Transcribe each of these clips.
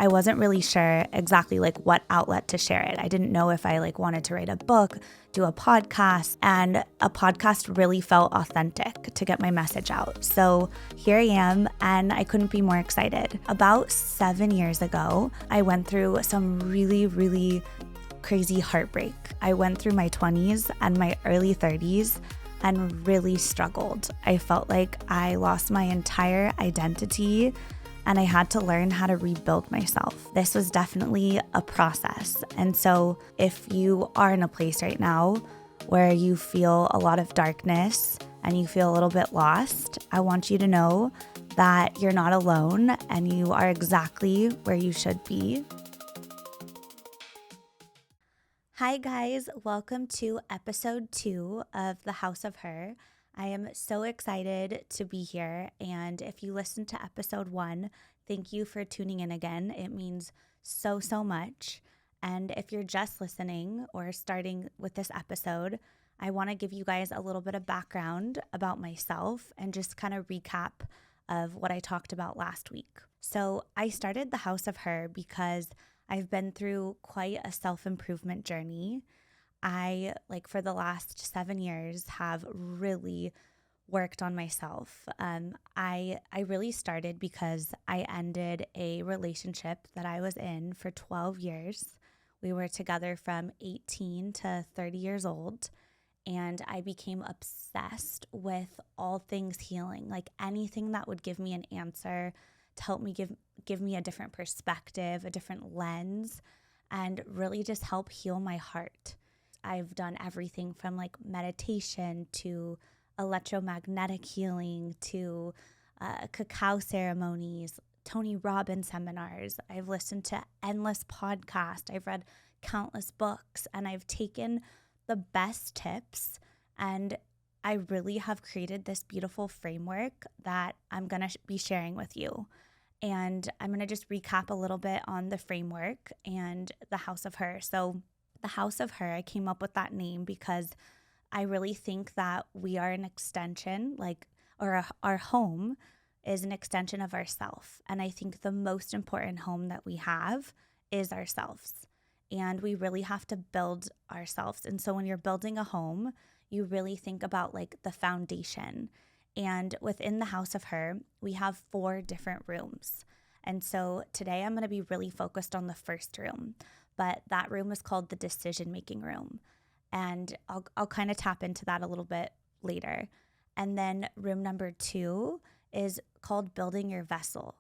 I wasn't really sure exactly like what outlet to share it. I didn't know if I like wanted to write a book, do a podcast, and a podcast really felt authentic to get my message out. So here I am, and I couldn't be more excited. About 7 years ago, I went through some really crazy heartbreak. I went through my 20s and my early 30s and really struggled. I felt like I lost my entire identity and I had to learn how to rebuild myself. This was definitely a process. And so if you are in a place right now where you feel a lot of darkness and you feel a little bit lost, I want you to know that you're not alone and you are exactly where you should be. Hi guys, welcome to episode 2 of The House of Her. I am so excited to be here, and if you listened to episode 1, thank you for tuning in again. It means so much. And if you're just listening or starting with this episode, I want to give you guys a little bit of background about myself and just kind of recap of what I talked about last week. So I started The House of Her because I've been through quite a self-improvement journey. I, for the last 7 years, have really worked on myself. I really started because I ended a relationship that I was in for 12 years. We were together from 18 to 30 years old, and I became obsessed with all things healing, like anything that would give me an answer to help me give me a different perspective, a different lens, and really just help heal my heart. I've done everything from meditation to electromagnetic healing to cacao ceremonies, Tony Robbins seminars. I've listened to endless podcasts. I've read countless books, and I've taken the best tips, and I really have created this beautiful framework that I'm going to be sharing with you. And I'm going to just recap a little bit on the framework and the House of Her. So the House of Her, I came up with that name because I really think that we are an extension, our home is an extension of ourself. And I think the most important home that we have is ourselves. And we really have to build ourselves. And so when you're building a home, you really think about the foundation. And within the House of Her, we have 4 different rooms. And so today I'm going to be really focused on the first room, but that room is called the decision-making room. And I'll kind of tap into that a little bit later. And then room number 2 is called building your vessel.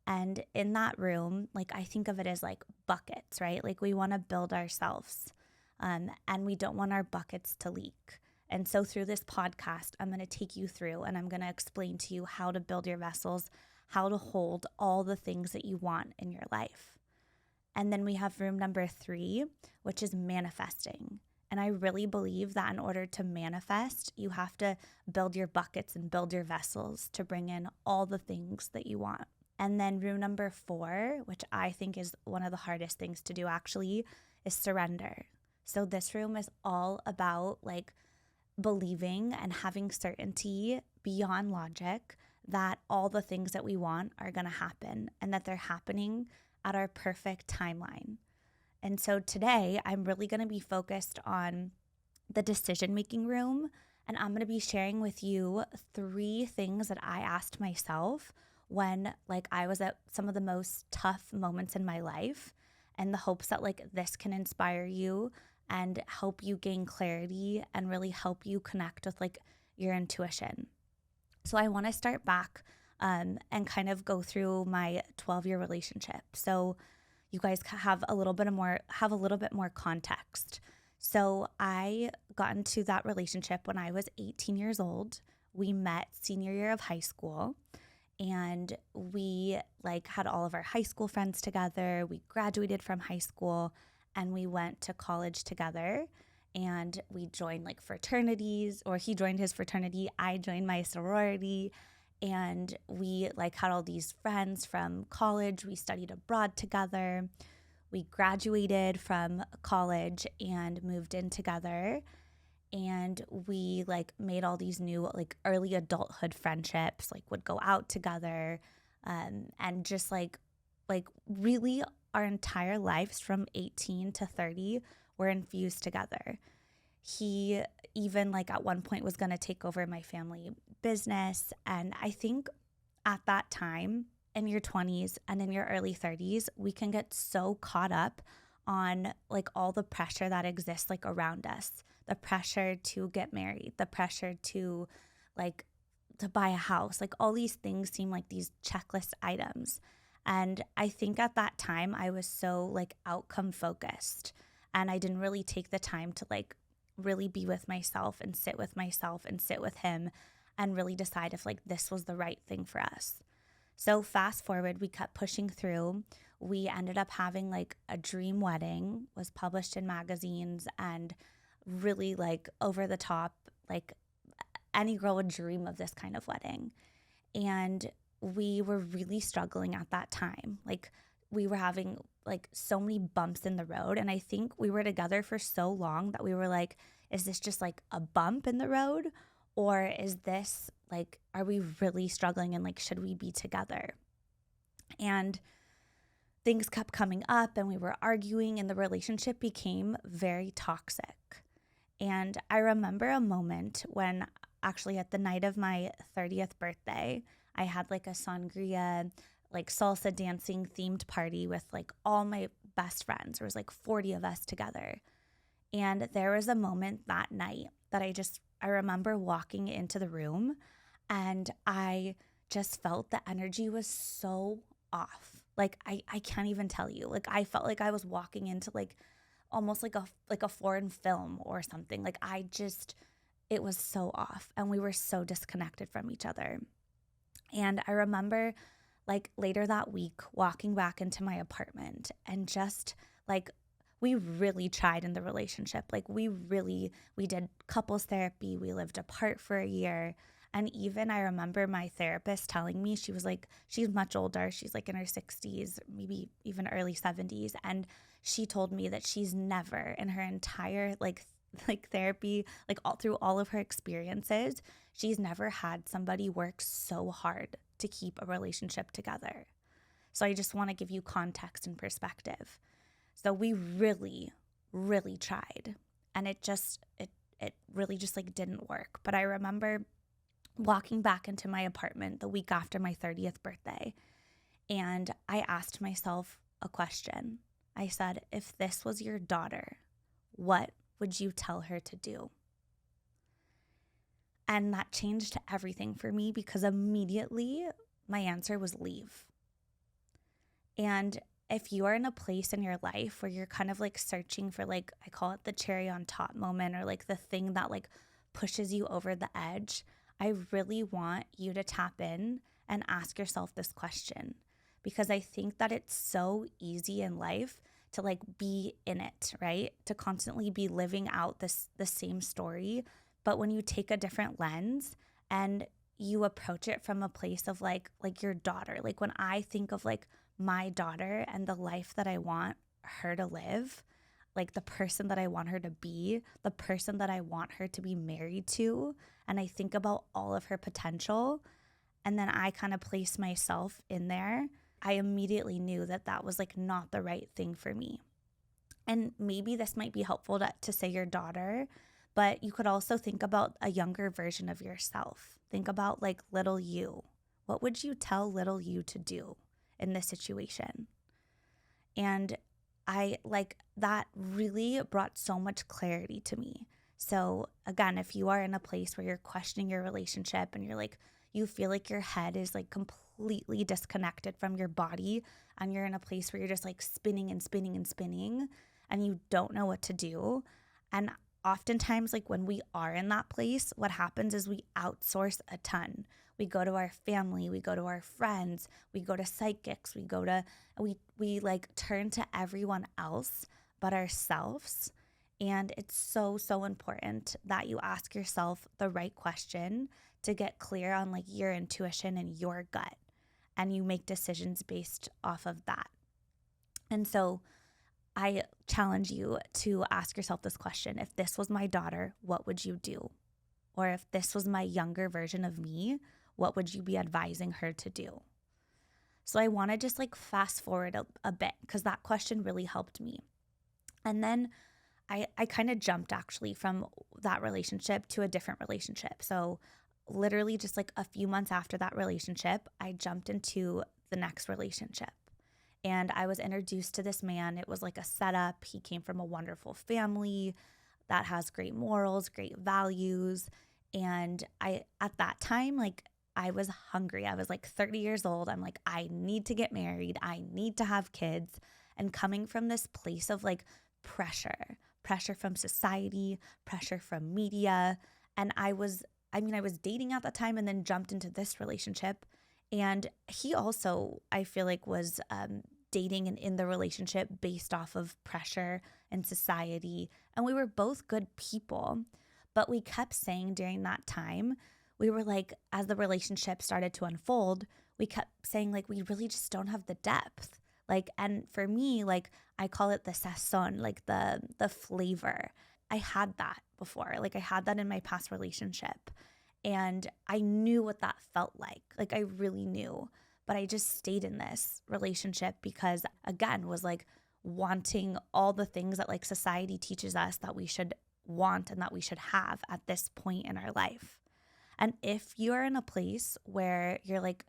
And in that room, I think of it as buckets, right? We want to build ourselves, and we don't want our buckets to leak. And so through this podcast, I'm going to take you through and I'm going to explain to you how to build your vessels, how to hold all the things that you want in your life. And then we have room number 3, which is manifesting. And I really believe that in order to manifest, you have to build your buckets and build your vessels to bring in all the things that you want. And then room number 4, which I think is one of the hardest things to do actually, is surrender. So this room is all about believing and having certainty beyond logic that all the things that we want are going to happen and that they're happening at our perfect timeline. And so today I'm really going to be focused on the decision-making room, and I'm going to be sharing with you 3 things that I asked myself when I was at some of the most tough moments in my life, in the hopes that this can inspire you and help you gain clarity and really help you connect with your intuition. So I want to start back and kind of go through my 12-year relationship. So you guys have a little bit more context. So I got into that relationship when I was 18 years old. We met senior year of high school, and we had all of our high school friends together. We graduated from high school and we went to college together, and we joined fraternities, or he joined his fraternity, I joined my sorority, and we had all these friends from college. We studied abroad together. We graduated from college and moved in together, and we made all these new early adulthood friendships, would go out together, and just like really our entire lives from 18 to 30 were infused together. He even like at one point was going to take over my family business. And I think at that time in your 20s and in your early 30s, we can get so caught up on like all the pressure that exists like around us, the pressure to get married, the pressure to like to buy a house, like all these things seem like these checklist items. And I think at that time I was so like outcome focused and I didn't really take the time to like really be with myself and sit with him and really decide if like this was the right thing for us. So fast forward, we kept pushing through. We ended up having like a dream wedding, was published in magazines and really like over the top, like any girl would dream of this kind of wedding. And we were really struggling at that time. Like we were having like so many bumps in the road. And I think we were together for so long that we were like, is this just like a bump in the road? Or is this like, are we really struggling and like, should we be together? And things kept coming up and we were arguing and the relationship became very toxic. And I remember a moment when actually at the night of my 30th birthday, I had like a sangria, like salsa dancing themed party with like all my best friends. There was like 40 of us together. And there was a moment that night that I remember walking into the room and I just felt the energy was so off. Like I can't even tell you. Like I felt like I was walking into like almost like a foreign film or something. Like it was so off and we were so disconnected from each other. And I remember like later that week walking back into my apartment and just like we really tried in the relationship. Like we did couples therapy. We lived apart for a year. And even I remember my therapist telling me, she was like, she's much older. She's like in her 60s, maybe even early 70s. And she told me that she's never in her entire like therapy, like all through all of her experiences, she's never had somebody work so hard to keep a relationship together. So I just want to give you context and perspective. So we really, really tried and it really just like didn't work. But I remember walking back into my apartment the week after my 30th birthday and I asked myself a question. I said, if this was your daughter, what would you tell her to do? And that changed everything for me because immediately my answer was leave. And if you are in a place in your life where you're kind of like searching for like, I call it the cherry on top moment or like the thing that like pushes you over the edge, I really want you to tap in and ask yourself this question because I think that it's so easy in life to like be in it, right? To constantly be living out the same story. But when you take a different lens and you approach it from a place of like your daughter, like when I think of like my daughter and the life that I want her to live, like the person that I want her to be, the person that I want her to be married to, and I think about all of her potential, and then I kind of place myself in there, I immediately knew that that was like not the right thing for me. And maybe this might be helpful to say your daughter, but you could also think about a younger version of yourself. Think about like little you. What would you tell little you to do in this situation? And I like that really brought so much clarity to me. So again, if you are in a place where you're questioning your relationship and you're like, you feel like your head is like completely disconnected from your body and you're in a place where you're just like spinning and spinning and spinning and you don't know what to do. And oftentimes, like when we are in that place, what happens is we outsource a ton. We go to our family, we go to our friends, we go to psychics, we like turn to everyone else but ourselves. And it's so, so important that you ask yourself the right question to get clear on like your intuition and your gut, and you make decisions based off of that. And so I challenge you to ask yourself this question. If this was my daughter, what would you do? Or if this was my younger version of me, what would you be advising her to do? So I want to just like fast forward a bit because that question really helped me. And then I kind of jumped actually from that relationship to a different relationship. So literally just like a few months after that relationship, I jumped into the next relationship. And I was introduced to this man. It was like a setup. He came from a wonderful family that has great morals, great values. And I, at that time, like I was hungry. I was like 30 years old. I'm like, I need to get married. I need to have kids. And coming from this place of like pressure from society, pressure from media. And I was dating at the time and then jumped into this relationship. And he also, I feel like, was dating and in the relationship based off of pressure and society. And we were both good people. But we kept saying during that time, we were like, as the relationship started to unfold, we kept saying, like, we really just don't have the depth. Like, and for me, like, I call it the sazon, like the flavor. I had that before. Like, I had that in my past relationship. And I knew what that felt like. Like, I really knew. But I just stayed in this relationship because, again, was like wanting all the things that like society teaches us that we should want and that we should have at this point in our life. And if you're in a place where you're like,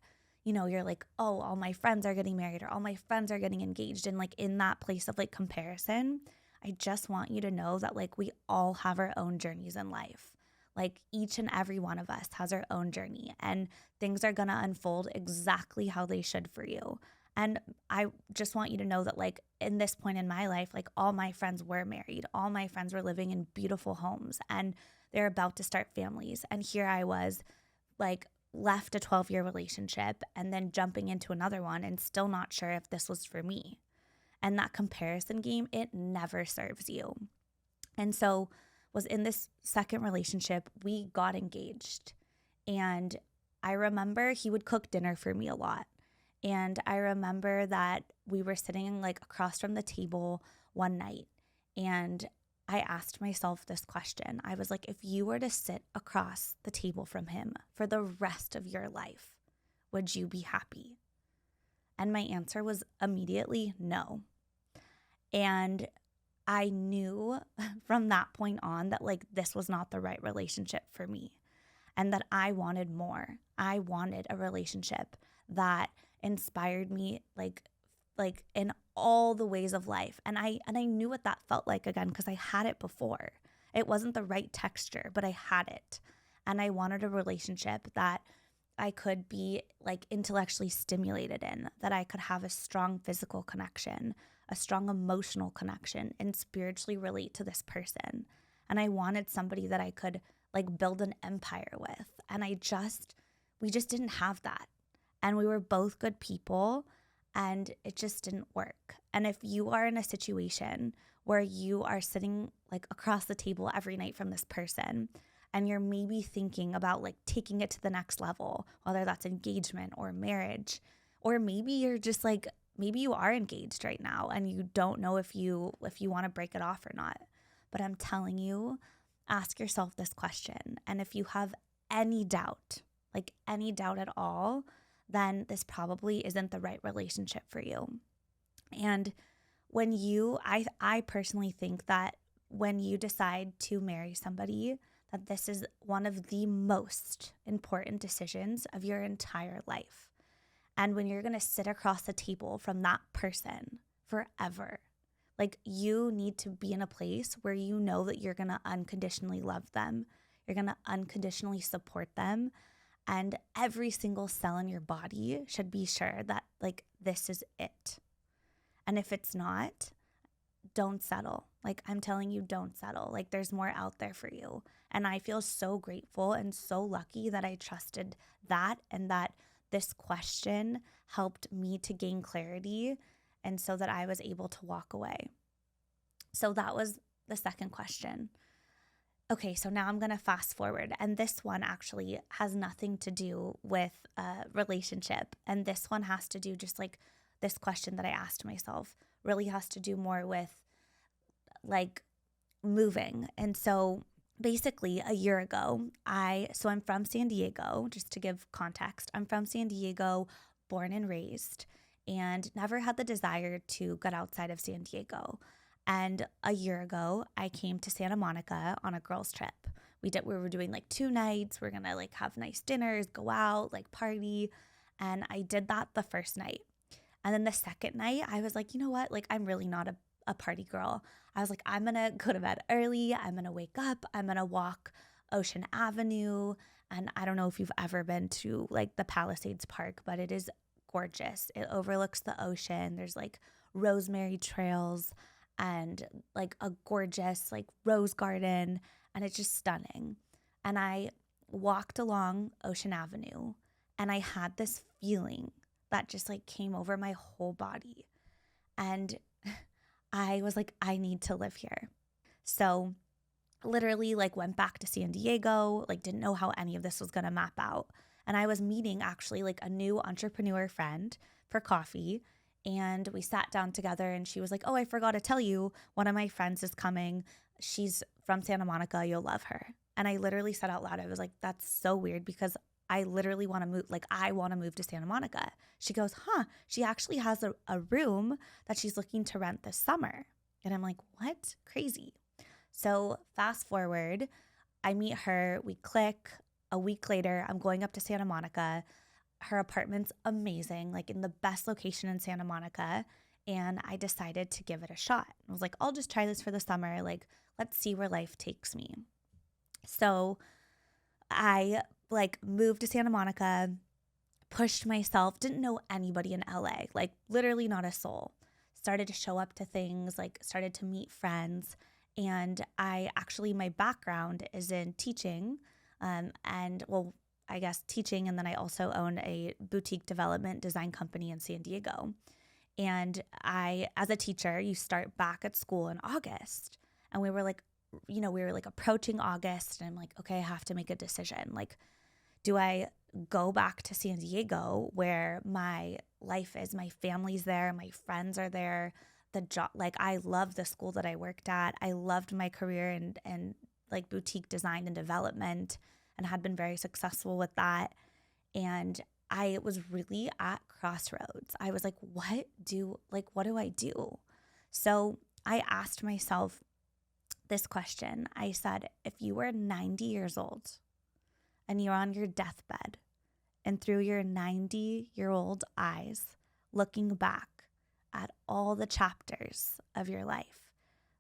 you're like, oh, all my friends are getting married or all my friends are getting engaged, and like in that place of like comparison, I just want you to know that like we all have our own journeys in life. Like each and every one of us has our own journey, and things are going to unfold exactly how they should for you. And I just want you to know that like in this point in my life, like all my friends were married, all my friends were living in beautiful homes, and they're about to start families. And here I was like left a 12-year relationship and then jumping into another one and still not sure if this was for me. And that comparison game, it never serves you. And so was in this second relationship, we got engaged. And I remember he would cook dinner for me a lot. And I remember that we were sitting like across from the table one night, and I asked myself this question. I was like, if you were to sit across the table from him for the rest of your life, would you be happy? And my answer was immediately no. And I knew from that point on that like this was not the right relationship for me, and that I wanted more. I wanted a relationship that inspired me like in all the ways of life. And I knew what that felt like again because I had it before. It wasn't the right texture, but I had it. And I wanted a relationship that I could be like intellectually stimulated in, that I could have a strong physical connection, a strong emotional connection, and spiritually relate to this person. And I wanted somebody that I could like build an empire with. And we just didn't have that. And we were both good people, and it just didn't work. And if you are in a situation where you are sitting like across the table every night from this person, and you're maybe thinking about like taking it to the next level, whether that's engagement or marriage, or maybe you're just like, maybe you are engaged right now and you don't know if you want to break it off or not. But I'm telling you, ask yourself this question. And if you have any doubt, like any doubt at all, then this probably isn't the right relationship for you. And when I personally think that when you decide to marry somebody, that this is one of the most important decisions of your entire life. And when you're going to sit across the table from that person forever, like you need to be in a place where you know that you're going to unconditionally love them. You're going to unconditionally support them. And every single cell in your body should be sure that like this is it. And if it's not, don't settle. Like I'm telling you, don't settle. Like there's more out there for you. And I feel so grateful and so lucky that I trusted that, and that this question helped me to gain clarity, and so that I was able to walk away. So that was the second question. Okay, so now I'm going to fast forward. And this one actually has nothing to do with a relationship. And this one has to do just like this question that I asked myself really has to do more with like moving. And so basically a year ago, I'm from San Diego, just to give context. I'm from San Diego, born and raised and never had the desire to get outside of San Diego. And a year ago, I came to Santa Monica on a girls' trip. We were doing like 2 nights. We're gonna like have nice dinners, go out, like party. And I did that the first night. And then the second night, I was like, you know what? Like, I'm really not a party girl. I was like, I'm gonna go to bed early. I'm gonna wake up. I'm gonna walk Ocean Avenue. And I don't know if you've ever been to like the Palisades Park, but it is gorgeous. It overlooks the ocean. There's like rosemary trails and like a gorgeous like rose garden, and it's just stunning. And I walked along Ocean Avenue and I had this feeling that just like came over my whole body. And I was like, I need to live here. So literally like went back to San Diego, like didn't know how any of this was going to map out. And I was meeting actually like a new entrepreneur friend for coffee. And we sat down together and she was like, oh, I forgot to tell you, one of my friends is coming. She's from Santa Monica. You'll love her. And I literally said out loud, I was like, that's so weird because I literally want to move. Like, I want to move to Santa Monica. She goes, huh, she actually has a room that she's looking to rent this summer. And I'm like, what? Crazy. So fast forward, I meet her, we click. A week later, I'm going up to Santa Monica. Her apartment's amazing, like in the best location in Santa Monica. And I decided to give it a shot. I was like, I'll just try this for the summer. Like, let's see where life takes me. So I like moved to Santa Monica, pushed myself, didn't know anybody in LA, like literally not a soul. Started to show up to things, like started to meet friends. And my background is in teaching, I guess teaching. And then I also own a boutique development design company in San Diego. And as a teacher, you start back at school in August. And we were like approaching August. And I'm like, okay, I have to make a decision. Like, do I go back to San Diego where my life is, my family's there, my friends are there, the job, like I loved the school that I worked at. I loved my career and like boutique design and development and had been very successful with that. And I was really at crossroads. I was like, what do I do? So I asked myself this question. I said, if you were 90 years old and you're on your deathbed and through your 90-year-old eyes looking back at all the chapters of your life,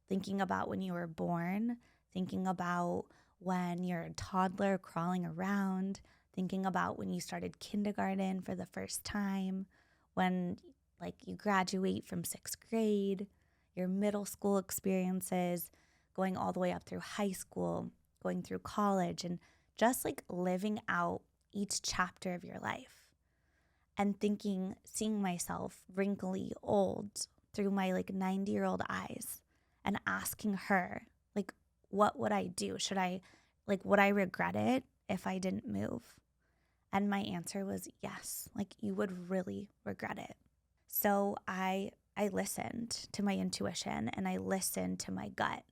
thinking about when you were born, thinking about when you're a toddler crawling around, thinking about when you started kindergarten for the first time, when like you graduate from 6th grade, your middle school experiences, going all the way up through high school, going through college, and just like living out each chapter of your life. And seeing myself wrinkly old through my like 90-year-old eyes and asking her, like, what would I do? Would I regret it if I didn't move? And my answer was yes, like you would really regret it. So I listened to my intuition and I listened to my gut,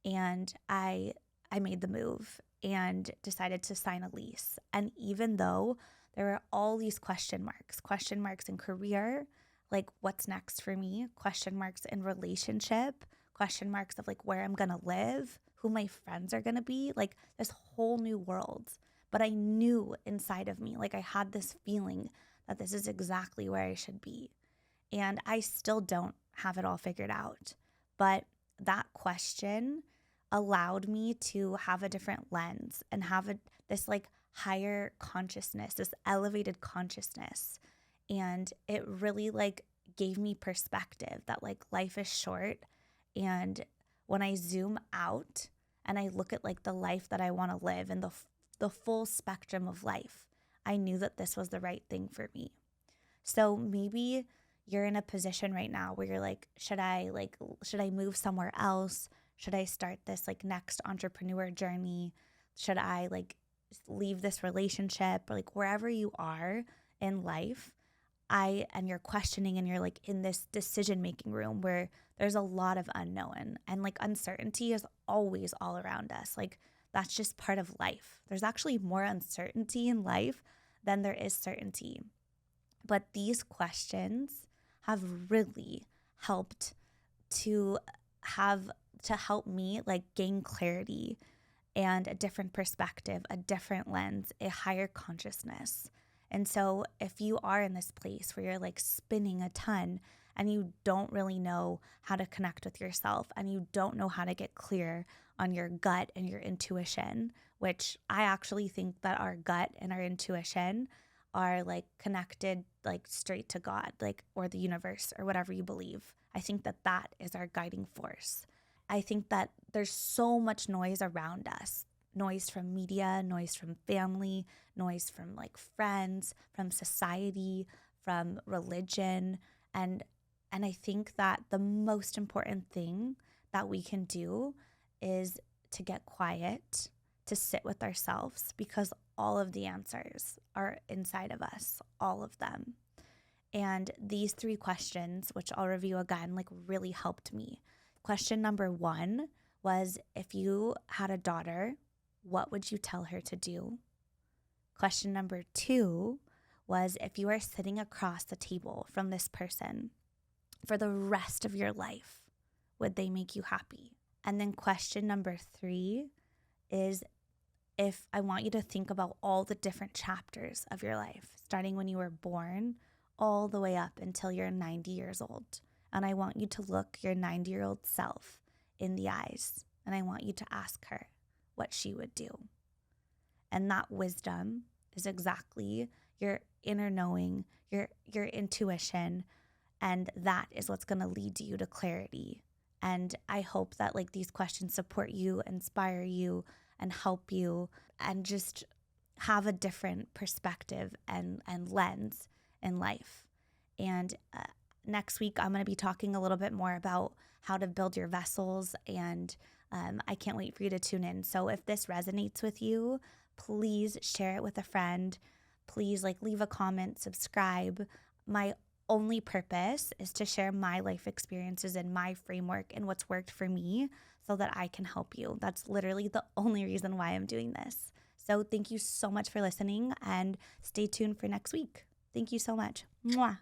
and I made the move and decided to sign a lease. And even though there were all these question marks in career, like what's next for me, question marks in relationship, question marks of like where I'm going to live, who my friends are going to be, like this whole new world. But I knew inside of me, like I had this feeling that this is exactly where I should be. And I still don't have it all figured out. But that question allowed me to have a different lens and have this like higher consciousness, this elevated consciousness. And it really like gave me perspective that like life is short. And when I zoom out and I look at like the life that I want to live and the full spectrum of life, I knew that this was the right thing for me. So maybe you're in a position right now where you're like, should I move somewhere else? Should I start this like next entrepreneur journey? Should I like leave this relationship? Or like wherever you are in life, and you're questioning and you're like in this decision-making room where there's a lot of unknown and like uncertainty is always all around us. Like that's just part of life. There's actually more uncertainty in life than there is certainty. But these questions have really helped to help me like gain clarity and a different perspective, a different lens, a higher consciousness. And so if you are in this place where you're like spinning a ton and you don't really know how to connect with yourself and you don't know how to get clear on your gut and your intuition, which I actually think that our gut and our intuition are like connected like straight to God, like, or the universe or whatever you believe. I think that that is our guiding force. I think that there's so much noise around us, noise from media, noise from family, noise from like friends, from society, from religion. And I think that the most important thing that we can do is to get quiet, to sit with ourselves, because all of the answers are inside of us, all of them. And these 3 questions, which I'll review again, like really helped me. Question number 1 was, if you had a daughter, what would you tell her to do? Question number 2 was, if you are sitting across the table from this person for the rest of your life, would they make you happy? And then question number 3 is, if I want you to think about all the different chapters of your life, starting when you were born all the way up until you're 90 years old. And I want you to look your 90-year-old self in the eyes. And I want you to ask her what she would do. And that wisdom is exactly your inner knowing, your intuition. And that is what's going to lead you to clarity. And I hope that like these questions support you, inspire you, and help you, and just have a different perspective and lens in life. And next week, I'm going to be talking a little bit more about how to build your vessels, and I can't wait for you to tune in. So if this resonates with you, please share it with a friend. Please like leave a comment, subscribe. My only purpose is to share my life experiences and my framework and what's worked for me so that I can help you. That's literally the only reason why I'm doing this. So thank you so much for listening, and stay tuned for next week. Thank you so much. Mwah.